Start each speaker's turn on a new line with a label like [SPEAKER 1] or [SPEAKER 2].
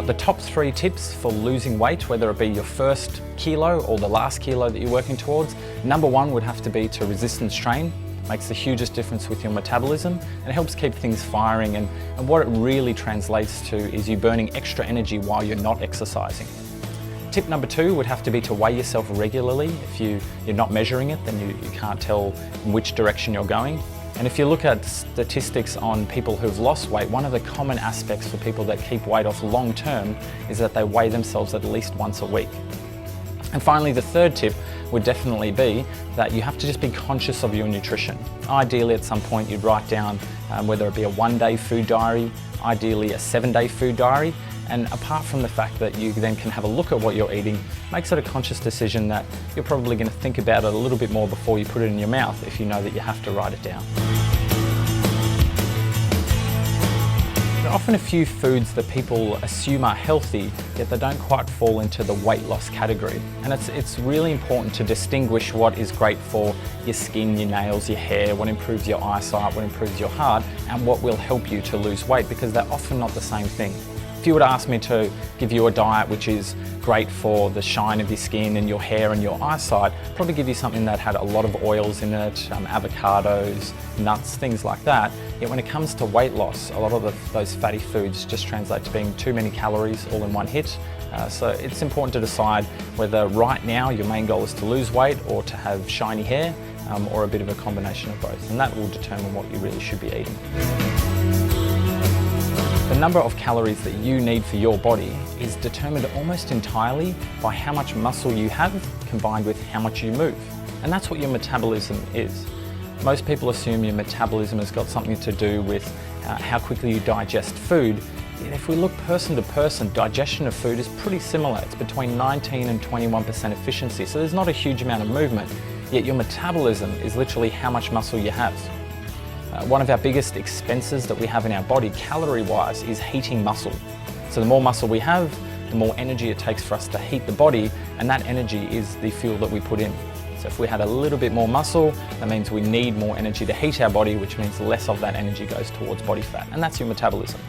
[SPEAKER 1] The top 3 tips for losing weight, whether it be your first kilo or the last kilo that you're working towards, number 1 would have to be to resistance train. Makes the hugest difference with your metabolism and helps keep things firing, and what it really translates to is you burning extra energy while you're not exercising. Tip number 2 would have to be to weigh yourself regularly. If you're not measuring it, then you can't tell in which direction you're going. And if you look at statistics on people who've lost weight, one of the common aspects for people that keep weight off long term is that they weigh themselves at least once a week. And finally, the 3rd tip would definitely be that you have to just be conscious of your nutrition. Ideally, at some point, you'd write down whether it be a 1-day food diary, ideally a 7-day food diary. And apart from the fact that you then can have a look at what you're eating, makes it a conscious decision that you're probably going to think about it a little bit more before you put it in your mouth if you know that you have to write it down. There are often a few foods that people assume are healthy, yet they don't quite fall into the weight loss category. And it's really important to distinguish what is great for your skin, your nails, your hair, what improves your eyesight, what improves your heart, and what will help you to lose weight, because they're often not the same thing. If you were to ask me to give you a diet which is great for the shine of your skin and your hair and your eyesight, I'd probably give you something that had a lot of oils in it, avocados, nuts, things like that. Yet when it comes to weight loss, a lot of those fatty foods just translate to being too many calories all in one hit. So it's important to decide whether right now your main goal is to lose weight or to have shiny hair, or a bit of a combination of both. And that will determine what you really should be eating. The number of calories that you need for your body is determined almost entirely by how much muscle you have combined with how much you move. And that's what your metabolism is. Most people assume your metabolism has got something to do with how quickly you digest food. Yet if we look person to person, digestion of food is pretty similar. It's between 19 and 21% efficiency, so there's not a huge amount of movement. Yet your metabolism is literally how much muscle you have. One of our biggest expenses that we have in our body, calorie-wise, is heating muscle. So the more muscle we have, the more energy it takes for us to heat the body, and that energy is the fuel that we put in. So if we had a little bit more muscle, that means we need more energy to heat our body, which means less of that energy goes towards body fat, and that's your metabolism.